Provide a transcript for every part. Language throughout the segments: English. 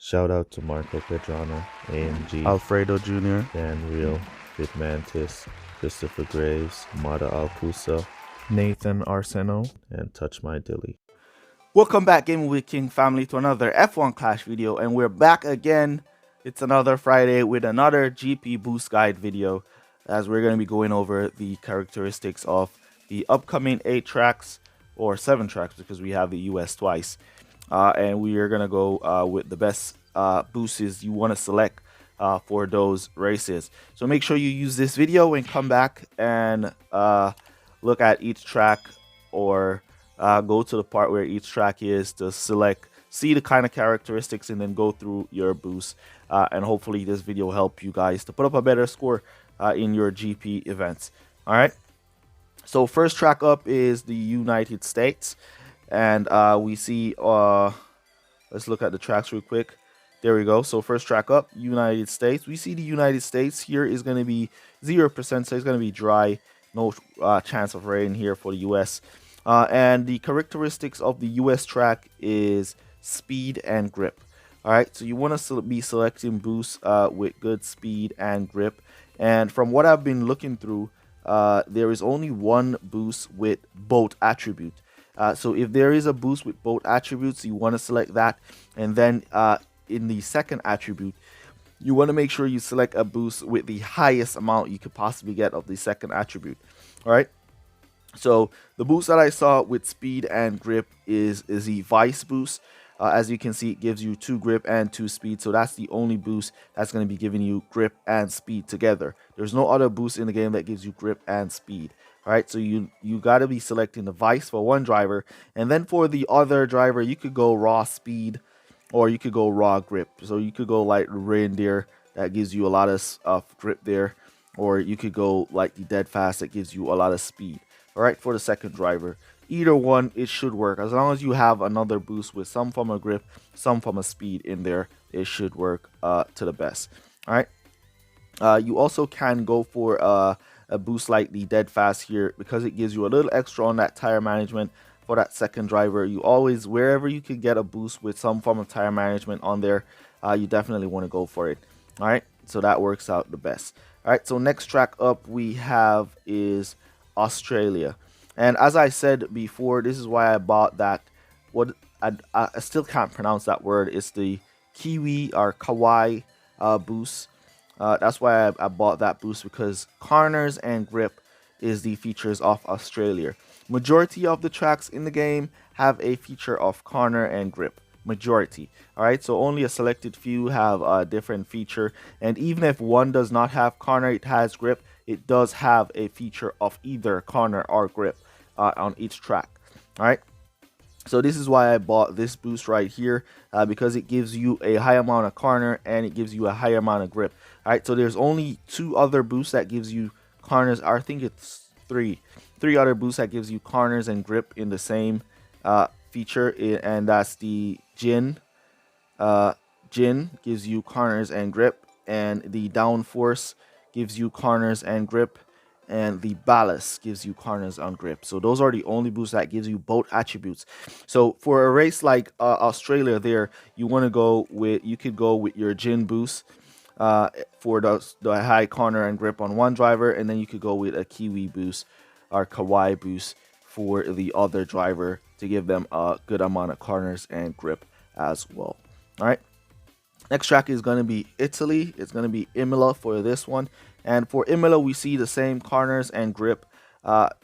Shout out to Marco Pedrano, AMG, Alfredo Jr., Dan Real, Bit Mantis, Christopher Graves, Mada Alpusa, Nathan Arseno, and Touch My Dilly. Welcome back, Gaming with King family, to another F1 Clash video, and we're back again. It's another Friday with another GP Boost Guide video, as we're going to be going over the characteristics of the upcoming 8 tracks, or 7 tracks, because we have the US twice. And we are going to go with the best boosts you want to select for those races. So make sure you use this video and come back and look at each track, or go to the part where each track is to select, see the kind of characteristics, and then go through your boost. And hopefully this video will help you guys to put up a better score in your GP events. All right. So first track up is the United States. And we see, let's look at the tracks real quick. There we go. So first track up, United States. We see the United States here is going to be 0%, so it's going to be dry. No chance of rain here for the US. And the characteristics of the US track is speed and grip. All right, so you want to be selecting boosts with good speed and grip. And from what I've been looking through, there is only one boost with both attributes. So if there is a boost with both attributes, you want to select that. And then in the second attribute, you want to make sure you select a boost with the highest amount you could possibly get of the second attribute. All right. So the boost that I saw with speed and grip is the Vice boost. As you can see, it gives you 2 grip and 2 speed. So that's the only boost that's going to be giving you grip and speed together. There's no other boost in the game that gives you grip and speed. All right, so you got to be selecting the Vice for one driver, and then for the other driver, you could go raw speed, or you could go raw grip. So you could go like Reindeer, that gives you a lot of grip there, or you could go like the Dead Fast, that gives you a lot of speed. All right, for the second driver, either one, it should work. As long as you have another boost with some form of grip, some form of speed in there, it should work to the best. All right, you also can go for a boost like the Dead Fast here, because it gives you a little extra on that tire management for that second driver. You always, wherever you can get a boost with some form of tire management on there, you definitely want to go for it. All right, so that works out the best. All right, so next track up we have is Australia. And as I said before, this is why I bought that. What I still can't pronounce that word. It's the Kiwi or Kawaii boost. That's why I bought that boost, because corners and grip is the features of Australia. Majority of the tracks in the game have a feature of corner and grip. Majority. All right, so only a selected few have a different feature. And even if one does not have corner, it has grip. It does have a feature of either corner or grip on each track. All right. So this is why I bought this boost right here, because it gives you a high amount of corner and it gives you a higher amount of grip. All right, so there's only 2 other boosts that gives you corners. I think it's 3 other boosts that gives you corners and grip in the same feature, and that's the Jin. Jin gives you corners and grip, and the Downforce gives you corners and grip, and the Ballast gives you corners on grip. So those are the only boosts that gives you both attributes. So for a race like Australia there, you want to go with, you could go with your Jin boost for the high corner and grip on one driver, and then you could go with a Kiwi boost or Kawaii boost for the other driver to give them a good amount of corners and grip as well. All right. Next track is going to be Italy. It's going to be Imola for this one. And for Imola, we see the same corners and grip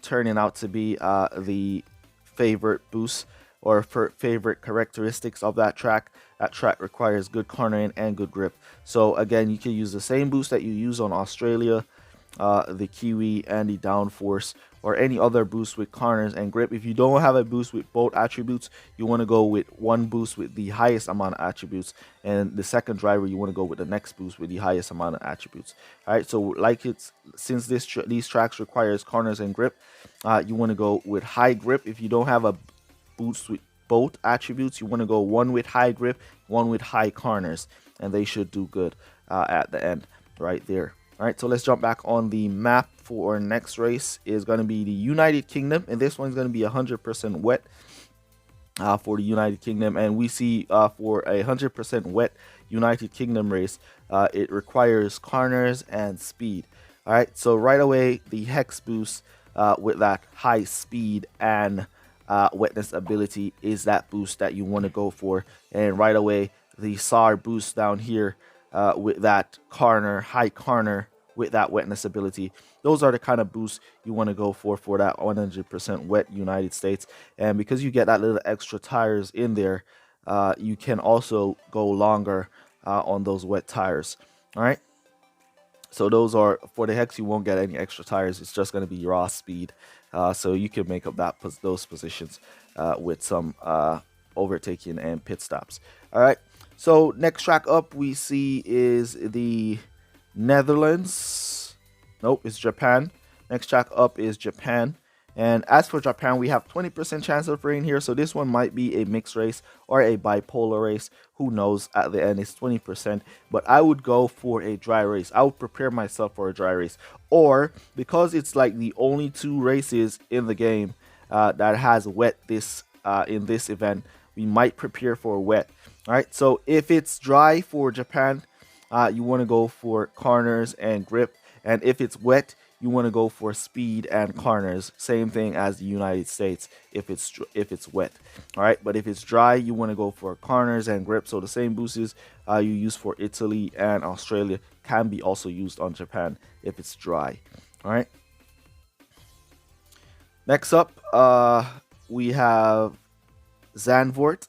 turning out to be the favorite boost or favorite characteristics of that track. That track requires good cornering and good grip. So again, you can use the same boost that you use on Australia, the Kiwi and the Downforce, or any other boost with corners and grip. If you don't have a boost with both attributes, you want to go with one boost with the highest amount of attributes, and the second driver you want to go with the next boost with the highest amount of attributes. All right, so like it's, since these tracks requires corners and grip, you want to go with high grip. If you don't have a boost with both attributes, you want to go one with high grip, one with high corners, and they should do good at the end right there. All right, so let's jump back on the map. For our next race is going to be the United Kingdom, and this one's going to be 100% wet for the United Kingdom. And we see for 100% wet, United Kingdom race, it requires corners and speed. All right, so right away the hex boost with that high speed and wetness ability is that boost that you want to go for. And right away the SAR boost down here with that high corner with that wetness ability. Those are the kind of boosts you want to go for that 100% wet United States. And because you get that little extra tires in there, you can also go longer on those wet tires. All right. So those are for the hex. You won't get any extra tires. It's just going to be raw speed. So you can make up those positions with some overtaking and pit stops. All right. So next track up we see is the Netherlands. Nope, it's Japan. Next track up is Japan. And as for Japan, we have 20% chance of rain here. So this one might be a mixed race or a bipolar race. Who knows? At the end, it's 20%. But I would go for a dry race. I would prepare myself for a dry race. Or because it's like the only 2 races in the game that has wet in this event, we might prepare for wet. All right. So if it's dry for Japan, you want to go for corners and grip. And if it's wet, you want to go for speed and corners. Same thing as the United States if it's wet. All right, but if it's dry, you want to go for corners and grip. So the same boosts you use for Italy and Australia can be also used on Japan if it's dry. All right. Next up, we have Zandvoort,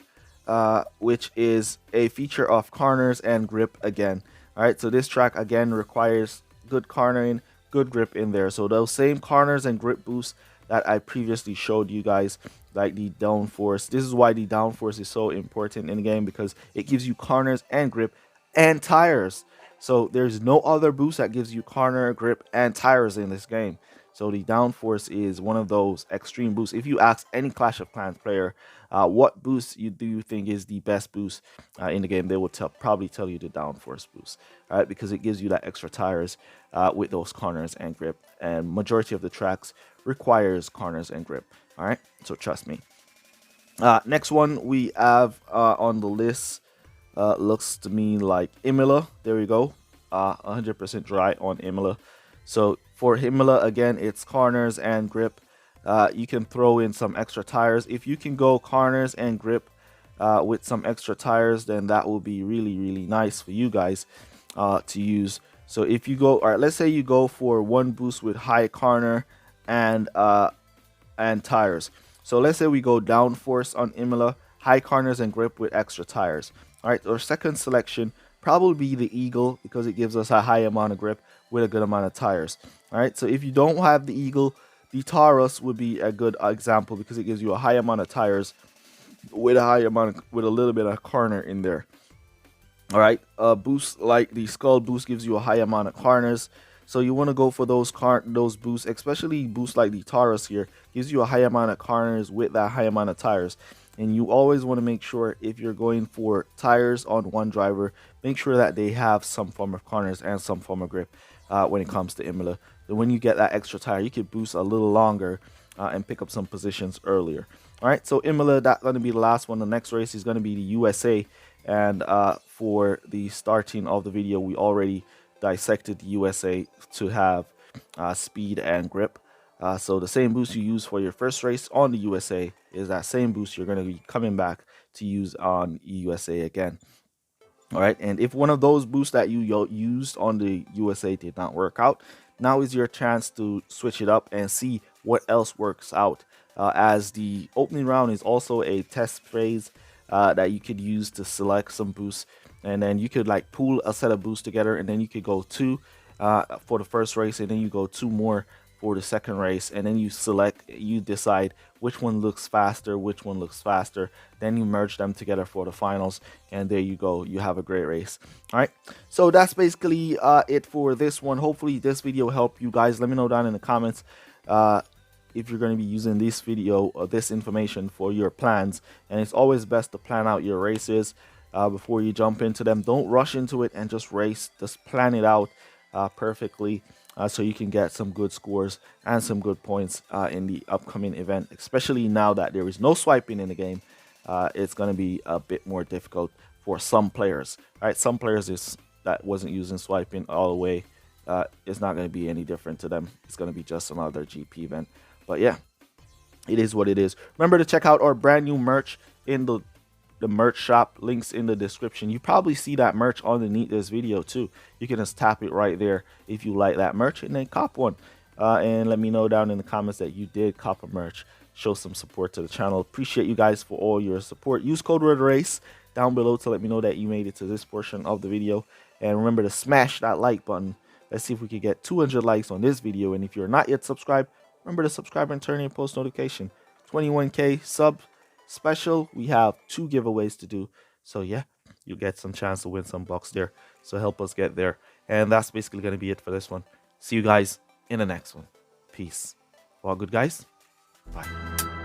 which is a feature of corners and grip again. All right, so this track again requires good cornering, good grip in there. So those same corners and grip boosts that I previously showed you guys, like the downforce. This is why the downforce is so important in the game, because it gives you corners and grip and tires. So there's no other boost that gives you corner, grip, and tires in this game. So the downforce is one of those extreme boosts. If you ask any Clash of Clans player what boost do you think is the best boost in the game, they will probably tell you the downforce boost, right? Because it gives you that extra tires with those corners and grip. And majority of the tracks requires corners and grip. All right, so trust me. Next one we have on the list looks to me like Imola. There we go. 100% dry on Imola. So for Imola, again, it's corners and grip. You can throw in some extra tires. If you can go corners and grip with some extra tires, then that will be really, really nice for you guys to use. So if you go, all right, let's say you go for one boost with high corner and tires. So let's say we go downforce on Imola, high corners and grip with extra tires. All right, our second selection probably be the Eagle, because it gives us a high amount of grip with a good amount of tires. All right, so if you don't have the Eagle, the Taurus would be a good example, because it gives you a high amount of tires with a little bit of corner in there. All right, boost like the Skull boost gives you a high amount of corners, so you want to go for those boosts, especially boosts like the Taurus here gives you a high amount of corners with that high amount of tires. And you always want to make sure, if you're going for tires on one driver, make sure that they have some form of corners and some form of grip when it comes to Imola. So when you get that extra tire, you can boost a little longer and pick up some positions earlier. All right, so Imola, that's going to be the last one. The next race is going to be the USA. And for the starting of the video, we already dissected the USA to have speed and grip. So the same boost you use for your first race on the USA is that same boost you're going to be coming back to use on USA again. All right, and if one of those boosts that you used on the USA did not work out, now is your chance to switch it up and see what else works out. As the opening round is also a test phase that you could use to select some boosts, and then you could like pool a set of boosts together, and then you could go 2 for the first race, and then you go 2 more for the second race, and then you decide which one looks faster, then you merge them together for the finals, and there you go, you have a great race. All right, so that's basically it for this one. Hopefully this video helped you guys. Let me know down in the comments if you're going to be using this video or this information for your plans. And it's always best to plan out your races before you jump into them. Don't rush into it and just race. Just plan it out perfectly so you can get some good scores and some good points in the upcoming event, especially now that there is no swiping in the game. It's going to be a bit more difficult for some players. All right, some players that wasn't using swiping all the way, it's not going to be any different to them. It's going to be just another GP event. But yeah, it is what it is. Remember to check out our brand new merch in the merch shop. Links in the description. You probably see that merch underneath this video too. You can just tap it right there if you like that merch, and then cop one. And let me know down in the comments that you did cop a merch. Show some support to the channel. Appreciate you guys for all your support. Use code WordRace down below to let me know that you made it to this portion of the video. And remember to smash that like button. Let's see if we can get 200 likes on this video. And if you're not yet subscribed, remember to subscribe and turn on your post notification. 21K sub special. We have 2 giveaways to do. So yeah, you get some chance to win some bucks there. So help us get there. And that's basically going to be it for this one. See you guys in the next one. Peace. All good, guys. Bye.